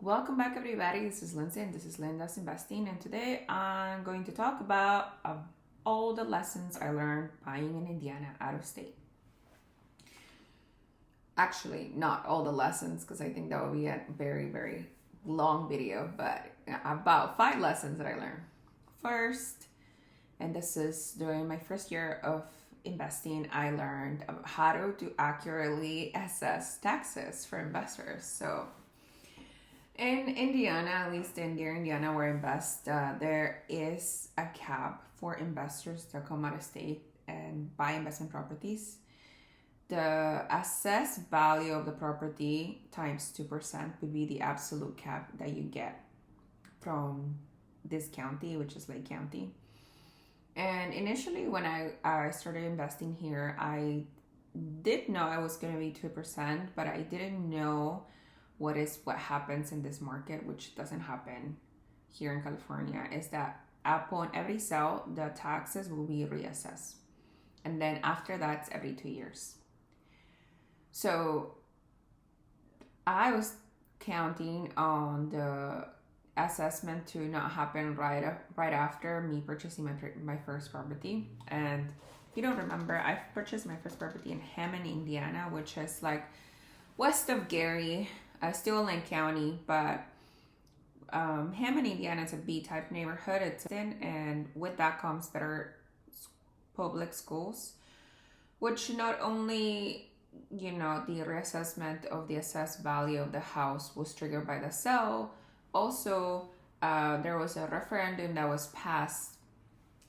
Welcome back, everybody. This is Lindsay and this is Linda's Investing. And today I'm going to talk about all the lessons I learned buying in Indiana out of state. Actually, not all the lessons because I think that would be a very, very long video, but about 5 lessons that I learned. First, and this is during my first year of investing, I learned how to accurately assess taxes for investors. So, in Indiana, at least in Gary, Indiana, where I invest, there is a cap for investors to come out of state and buy investment properties. The assessed value of the property times 2% would be the absolute cap that you get from this county, which is Lake County. And initially, when I started investing here, I did know I was going to be 2%, but I didn't know what happens in this market, which doesn't happen here in California, is that upon every sale, the taxes will be reassessed. And then after that, it's every 2 years. So I was counting on the assessment to not happen right after me purchasing my first property. And if you don't remember, I purchased my first property in Hammond, Indiana, which is like west of Gary, still in Lake County, but Hammond, Indiana is a B-type neighborhood. It's in, and with that comes better public schools, which not only, the reassessment of the assessed value of the house was triggered by the sale. Also, there was a referendum that was passed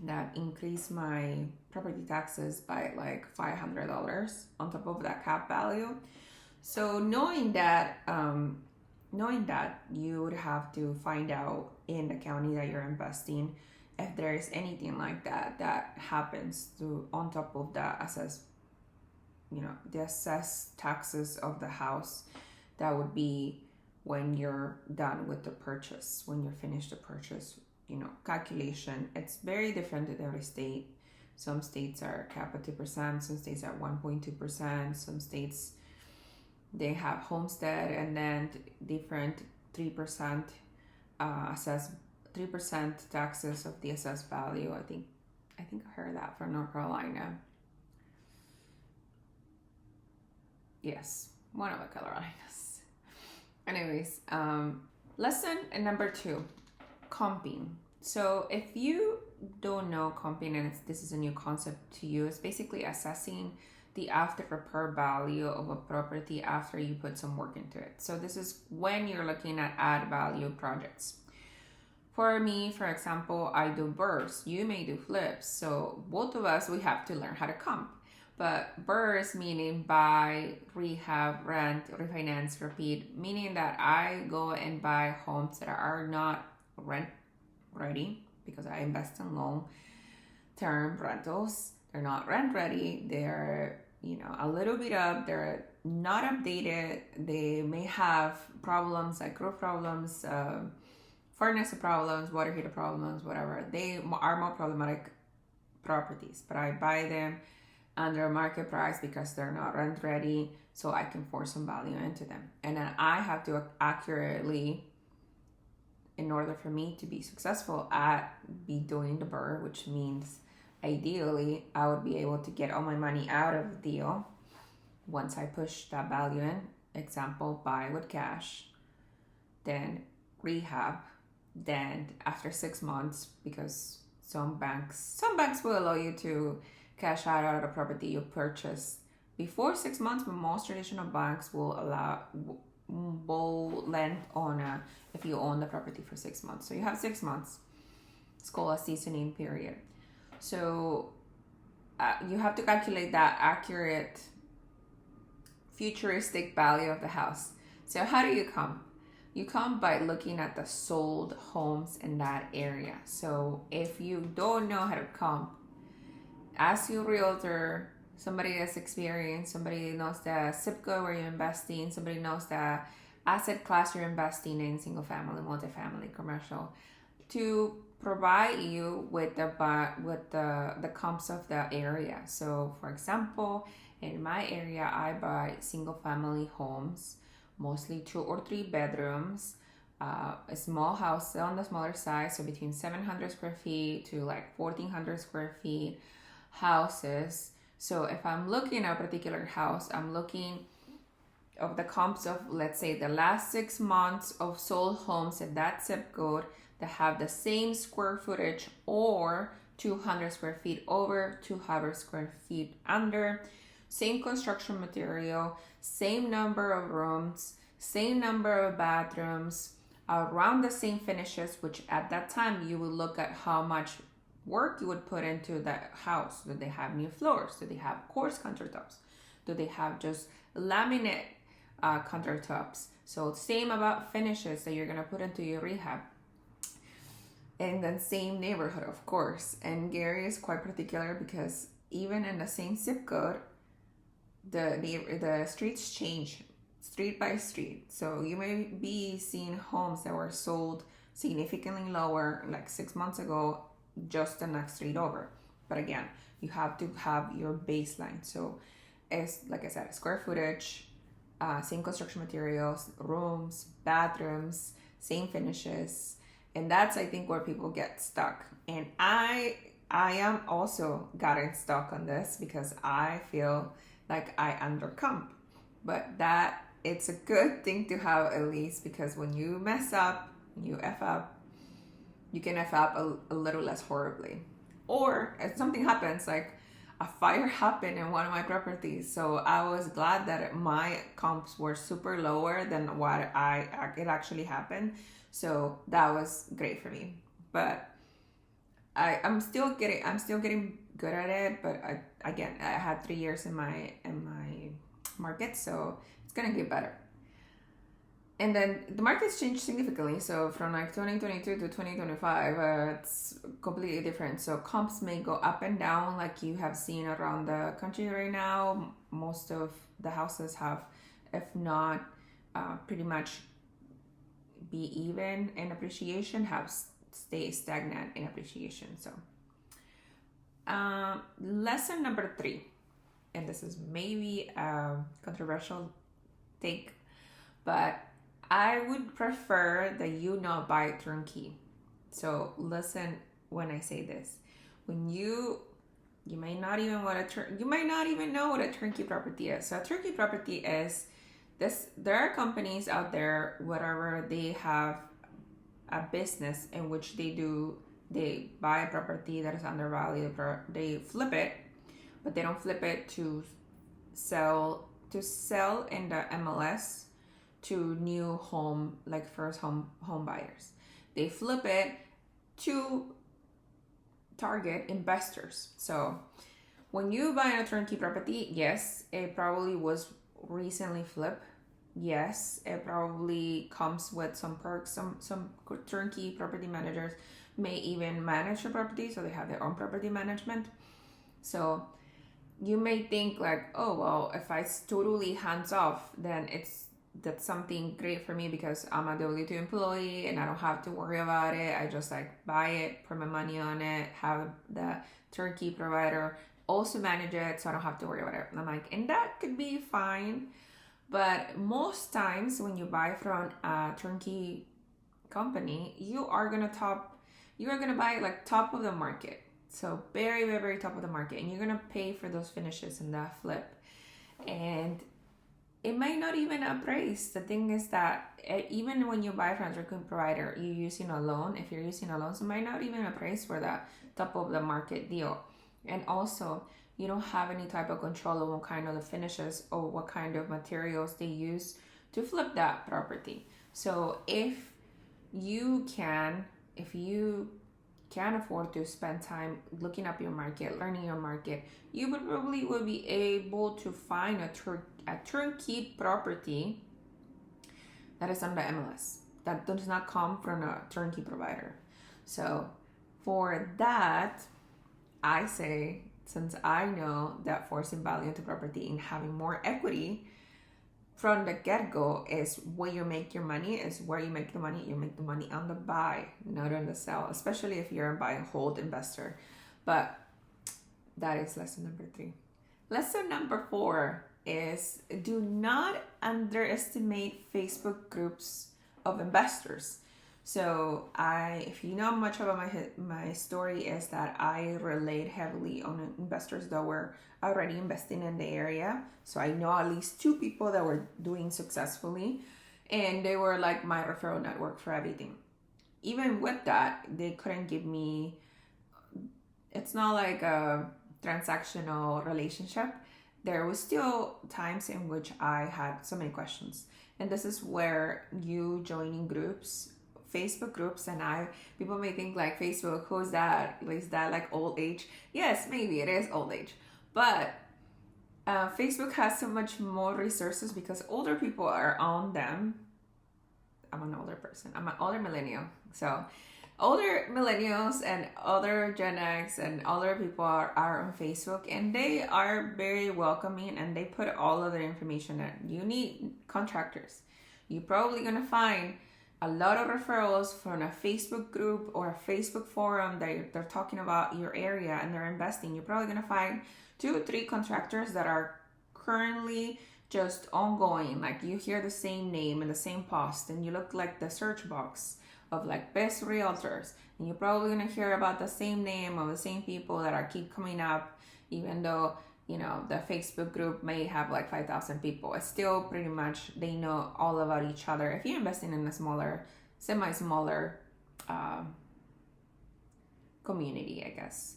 that increased my property taxes by like $500 on top of that cap value. So knowing that you would have to find out in the county that you're investing if there is anything like that happens to on top of the assessed taxes of the house. That would be when you're done with the purchase, when you're finished the purchase, calculation. It's very different in every state. Some states are capped at 2%, some states are 1.2%, some states they have homestead and then different 3% assessed 3% taxes of the assessed value. I think I heard that from North Carolina. Yes, one of the Carolinas. Anyways, lesson number 2, comping. So if you don't know comping and this is a new concept to you, it's basically assessing the after repair value of a property after you put some work into it. So this is when you're looking at add value projects. For me, for example, I do BRRRRs. You may do flips. So both of us, we have to learn how to comp. But BRRRRs meaning buy, rehab, rent, refinance, repeat, meaning that I go and buy homes that are not rent ready because I invest in long-term rentals. They're not rent ready. They're, a little bit up. They're not updated. They may have problems like roof problems, furnace problems, water heater problems, whatever. They are more problematic properties, but I buy them under market price because they're not rent ready, so I can force some value into them. And then I have to accurately, in order for me to be successful be doing the BRRRR, which means ideally I would be able to get all my money out of the deal once I push that value in. Example, buy with cash, then rehab, then after 6 months, because some banks will allow you to cash out of the property you purchased before 6 months, but most traditional banks will lend on if you own the property for 6 months. So you have 6 months. It's called a seasoning period. So you have to calculate that accurate futuristic value of the house. So how do you come? You come by looking at the sold homes in that area. So if you don't know how to comp, ask your realtor, somebody that's experienced, somebody knows the zip code where you're investing, somebody knows the asset class you're investing in, single family, multifamily, commercial, to provide you with the comps of the area. So for example, in my area, I buy single family homes, mostly 2 or 3 bedrooms a small house, still on the smaller side, so between 700 square feet to like 1400 square feet houses. So if I'm looking at a particular house, I'm looking of the comps of, let's say, the last 6 months of sold homes in that zip code that have the same square footage or 200 square feet over, 200 square feet under, same construction material, same number of rooms, same number of bathrooms, around the same finishes, which at that time you would look at how much work you would put into that house. Do they have new floors? Do they have coarse countertops? Do they have just laminate countertops? So same about finishes that you're gonna put into your rehab. And then same neighborhood, of course. And Gary is quite particular because even in the same zip code, the streets change street by street. So you may be seeing homes that were sold significantly lower like 6 months ago, just the next street over. But again, you have to have your baseline. So it's, like I said, square footage, same construction materials, rooms, bathrooms, same finishes. And that's, I think, where people get stuck. And I am also gotten stuck on this because I feel like I undercomp. But that, it's a good thing to have at least, because when you mess up, you F up, you can F up a little less horribly. Or if something happens, like a fire happened in one of my properties. So I was glad that my comps were super lower than what it actually happened. So that was great for me. But I'm still getting good at it. But I had 3 years in my market, so it's gonna get better. And then the market's changed significantly. So from like 2022 to 2025, it's completely different. So comps may go up and down like you have seen around the country right now. Most of the houses have, if not pretty much be even in appreciation, have stay stagnant in appreciation. So lesson number 3, and this is maybe a controversial take, but I would prefer that you not buy turnkey. So listen when I say this. When you may not even you might not even know what a turnkey property is. So a turnkey property is this. There are companies out there, whatever, they have a business in which they buy a property that is undervalued, they flip it, but they don't flip it to sell in the MLS to new home, like first home buyers. They flip it to target investors. So when you buy a turnkey property, yes, it probably was recently flipped. Yes, it probably comes with some perks. Some turnkey property managers may even manage the property, so they have their own property management. So you may think like, oh well, if I totally hands off, then that's something great for me because I'm a W2 employee and I don't have to worry about it. I just like buy it, put my money on it, have the turnkey provider also manage it, so I don't have to worry about it. And I'm like, and that could be fine. But most times when you buy from a turnkey company, you are gonna buy like top of the market. So very, very, very top of the market. And you're gonna pay for those finishes in that flip. And it might not even appraise. The thing is that even when you buy from a turnkey provider, you're using a loan. If you're using a loan, so it might not even appraise for that top of the market deal. And also, you don't have any type of control of what kind of the finishes or what kind of materials they use to flip that property. So if you can afford to spend time looking up your market, learning your market, you would be able to find a turnkey property that is on the MLS, that does not come from a turnkey provider. So for that, I say, since I know that forcing value into property and having more equity from the get-go is where you make your money, is where you make the money. You make the money on the buy, not on the sell, especially if you're a buy and hold investor. But that is lesson number 3. Lesson number 4 is do not underestimate Facebook groups of investors. So if you know much about my story, is that I relate heavily on investors that were already investing in the area. So I know at least two people that were doing successfully, and they were like my referral network for everything. Even with that, they couldn't give me. It's not like a transactional relationship. There was still times in which I had so many questions, and this is where you joining groups, Facebook groups. And people may think like, Facebook, who's that? Is that like old age? Yes, maybe it is old age, but Facebook has so much more resources because older people are on them. I'm an older person. I'm an older millennial. So older millennials and other Gen X and older people are on Facebook, and they are very welcoming, and they put all of their information there. You need contractors. You're probably going to find a lot of referrals from a Facebook group or a Facebook forum that they're talking about your area and they're investing. You're probably going to find 2 or 3 contractors that are currently just ongoing. Like, you hear the same name and the same post, and you look like the search box of like best realtors, and you're probably going to hear about the same name of the same people that are keep coming up, even though the Facebook group may have like 5,000 people. It's still pretty much, they know all about each other. If you're investing in a smaller, semi-smaller community, I guess.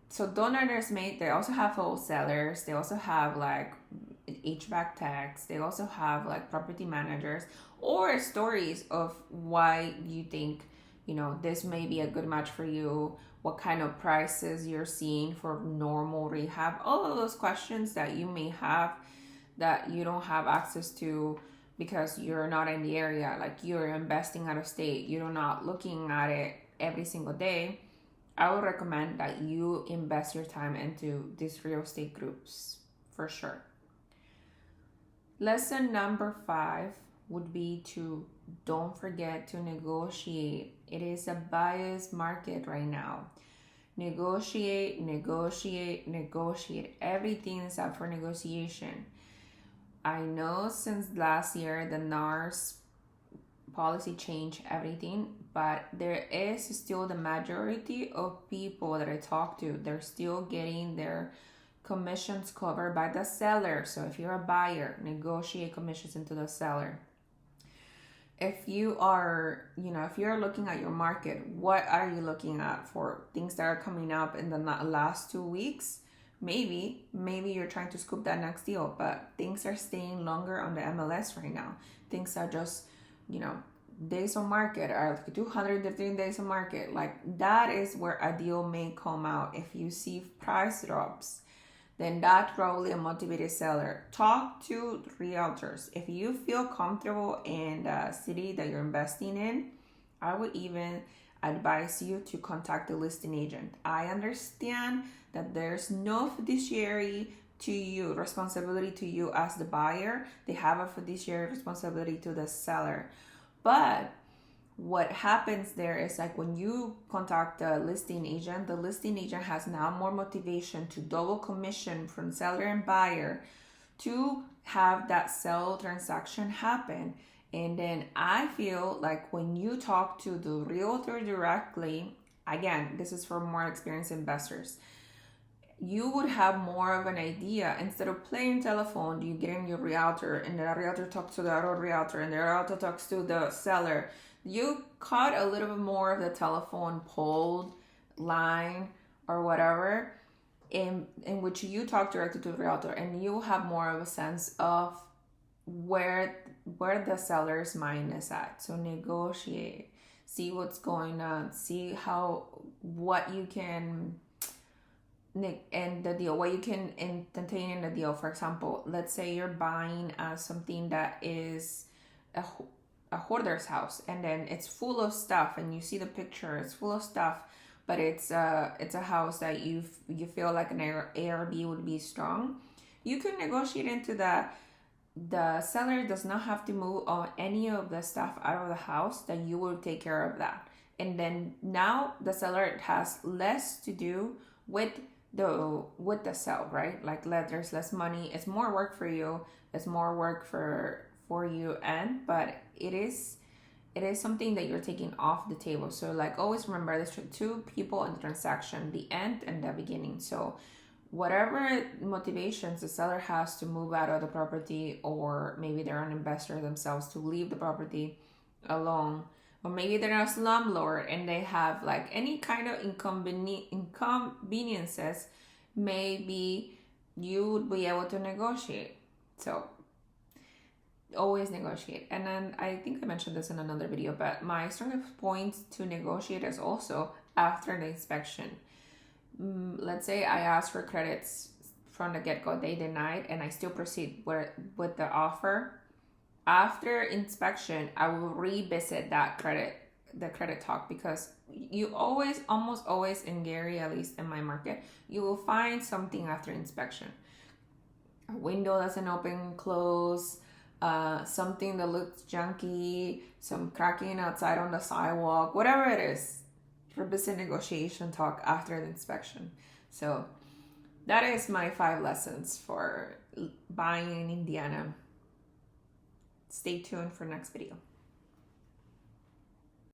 So don't underestimate. They also have wholesalers. They also have like HVAC techs. They also have like property managers, or stories of why you think this may be a good match for you, what kind of prices you're seeing for normal rehab, all of those questions that you may have that you don't have access to because you're not in the area, like you're investing out of state, you're not looking at it every single day. I would recommend that you invest your time into these real estate groups for sure. Lesson number 5 would be to don't forget to negotiate. It is a buyer's market right now. Negotiate, negotiate, negotiate. Everything is up for negotiation. I know since last year the NAR's policy changed everything, but there is still the majority of people that I talk to, they're still getting their commissions covered by the seller. So if you're a buyer, negotiate commissions into the seller. If you are, if you're looking at your market, what are you looking at for things that are coming up in the last 2 weeks? Maybe you're trying to scoop that next deal, but things are staying longer on the MLS right now. Things are just, days on market are like 215 days on market. Like, that is where a deal may come out. If you see price drops, then that's probably a motivated seller. Talk to realtors. If you feel comfortable in the city that you're investing in, I would even advise you to contact the listing agent. I understand that there's no fiduciary to you, responsibility to you as the buyer. They have a fiduciary responsibility to the seller. But what happens there is, like, when you contact the listing agent has now more motivation to double commission from seller and buyer to have that sell transaction happen. And then I feel like when you talk to the realtor directly, again, this is for more experienced investors, you would have more of an idea. Instead of playing telephone, you get in your realtor, and the realtor talks to the other realtor, and the realtor talks to the seller. You caught a little bit more of the telephone pole line or whatever, in which you talk directly to the realtor, and you have more of a sense of where the seller's mind is at. So negotiate, see what's going on, see what you can, and the deal, what you can entertain in the deal. For example, let's say you're buying something that is a hoarder's house, and then it's full of stuff, and you see the picture, it's full of stuff, but it's a house that you feel like an ARB would be strong. You can negotiate into that. The seller does not have to move any of the stuff out of the house, that you will take care of that. And then now the seller has less to do with the sale, right? Like, there's less money. It's more work for you. It's more work for before you end, but it is something that you're taking off the table. So like always remember there's two people in the transaction, the end and the beginning. So whatever motivations the seller has to move out of the property, or maybe they're an investor themselves to leave the property alone, or maybe they're a slumlord and they have like any kind of inconveniences, maybe you would be able to negotiate. So always negotiate. And then I think I mentioned this in another video, but my strongest point to negotiate is also after the inspection. Let's say I ask for credits from the get-go, they denied, and I still proceed with the offer. After inspection, I will revisit the credit talk, because you always, almost always in Gary, at least in my market, you will find something after inspection. A window doesn't open, close, something that looks junky, some cracking outside on the sidewalk, whatever it is. Revisit negotiation talk after the inspection. So that is my 5 lessons for buying in Indiana. Stay tuned for next video.